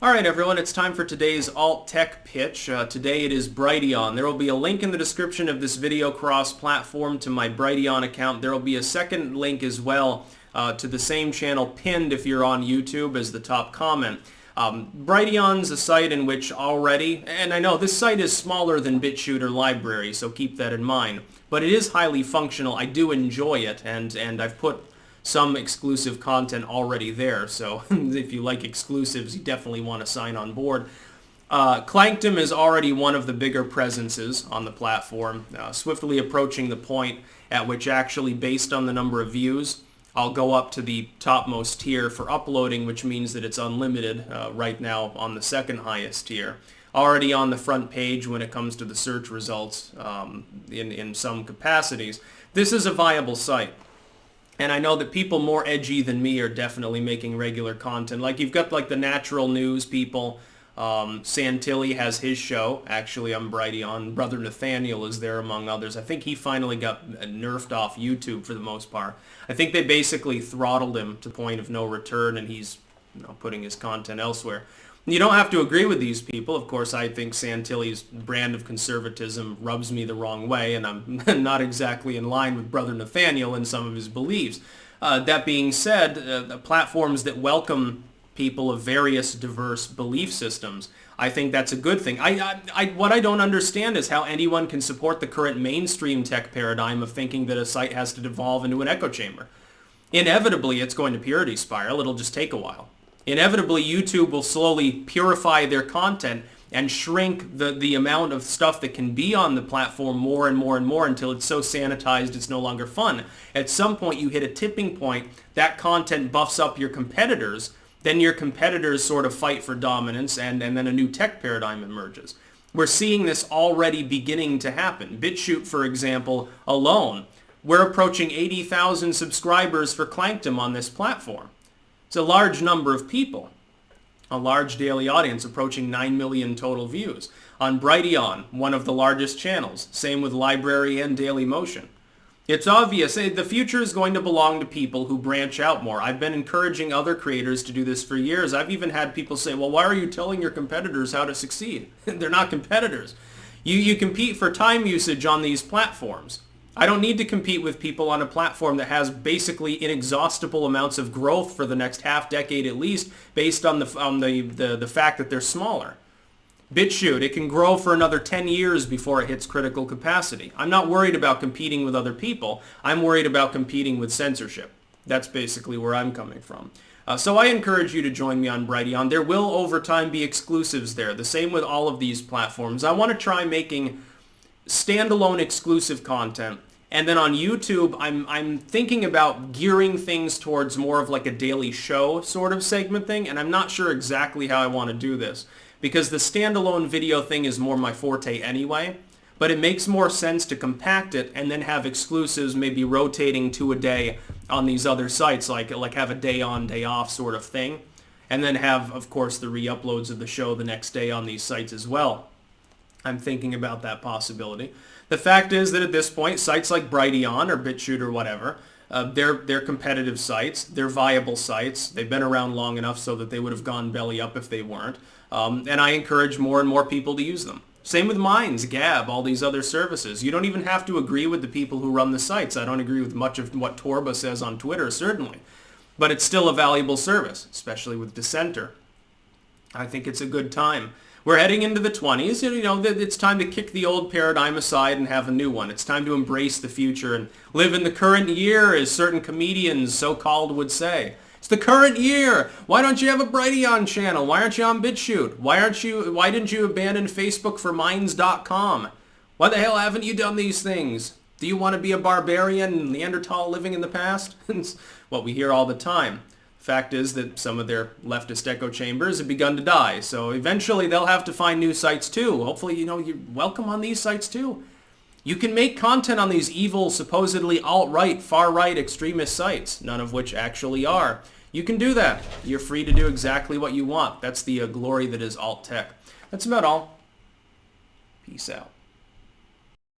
Alright everyone, it's time for today's alt tech pitch. Today it is Brighteon. There will be a link in the description of this video cross-platform to my Brighteon account. There will be a second link as well to the same channel pinned if you're on YouTube as the top comment. Brighteon's a site in which already, and I know this site is smaller than BitChute Library, so keep that in mind, but it is highly functional. I do enjoy it, and I've put some exclusive content already there, so if you like exclusives, you definitely want to sign on board. Clankdom is already one of the bigger presences on the platform, swiftly approaching the point at which actually, based on the number of views, I'll go up to the topmost tier for uploading, which means that it's unlimited right now on the second highest tier. Already on the front page when it comes to the search results in some capacities. This is a viable site. And I know that people more edgy than me are definitely making regular content. Like you've got like the natural news people. Santilli has his show, actually on Brighteon. Brother Nathaniel is there among others. I think he finally got nerfed off YouTube for the most part. I think they basically throttled him to the point of no return, and he's putting his content elsewhere. You don't have to agree with these people. Of course, I think Santilli's brand of conservatism rubs me the wrong way, and I'm not exactly in line with Brother Nathaniel in some of his beliefs. That being said, the platforms that welcome people of various diverse belief systems, I think that's a good thing. What I don't understand is how anyone can support the current mainstream tech paradigm of thinking that a site has to devolve into an echo chamber. Inevitably, it's going to purity spiral. It'll just take a while. Inevitably, YouTube will slowly purify their content and shrink the amount of stuff that can be on the platform more and more and more until it's so sanitized it's no longer fun. At some point, you hit a tipping point, that content buffs up your competitors, then your competitors sort of fight for dominance, and then a new tech paradigm emerges. We're seeing this already beginning to happen. BitChute, for example, alone, we're approaching 80,000 subscribers for Clankdom on this platform. It's a large number of people, a large daily audience approaching 9 million total views. On Brighteon, one of the largest channels, same with Library and Daily Motion. It's obvious, the future is going to belong to people who branch out more. I've been encouraging other creators to do this for years. I've even had people say, well, why are you telling your competitors how to succeed? They're not competitors. You compete for time usage on these platforms. I don't need to compete with people on a platform that has basically inexhaustible amounts of growth for the next half decade at least, based on the fact that they're smaller. BitChute, it can grow for another 10 years before it hits critical capacity. I'm not worried about competing with other people. I'm worried about competing with censorship. That's basically where I'm coming from. So I encourage you to join me on Brighteon. There will over time be exclusives there. The same with all of these platforms. I want to try making standalone exclusive content. And then on YouTube, I'm thinking about gearing things towards more of like a daily show sort of segment thing, and I'm not sure exactly how I want to do this, because the standalone video thing is more my forte anyway, but it makes more sense to compact it and then have exclusives maybe rotating to a day on these other sites, like have a day on, day off sort of thing, and then have, of course, the re-uploads of the show the next day on these sites as well. I'm thinking about that possibility. The fact is that at this point, sites like Brighteon or BitChute or whatever, they're competitive sites. They're viable sites. They've been around long enough so that they would have gone belly up if they weren't. And I encourage more and more people to use them. Same with Minds, Gab, all these other services. You don't even have to agree with the people who run the sites. I don't agree with much of what Torba says on Twitter, certainly. But it's still a valuable service, especially with Dissenter. I think it's a good time. We're heading into the 20s, it's time to kick the old paradigm aside and have a new one. It's time to embrace the future and live in the current year, as certain comedians, so-called, would say. It's the current year! Why don't you have a Brighteon channel? Why aren't you on BitChute? Why didn't you abandon Facebook for Minds.com? Why the hell haven't you done these things? Do you want to be a barbarian, Neanderthal living in the past? It's what we hear all the time. Fact is that some of their leftist echo chambers have begun to die, so eventually they'll have to find new sites too. Hopefully, you're welcome on these sites too. You can make content on these evil, supposedly alt-right, far-right extremist sites, none of which actually are. You can do that. You're free to do exactly what you want. That's the glory that is alt-tech. That's about all. Peace out.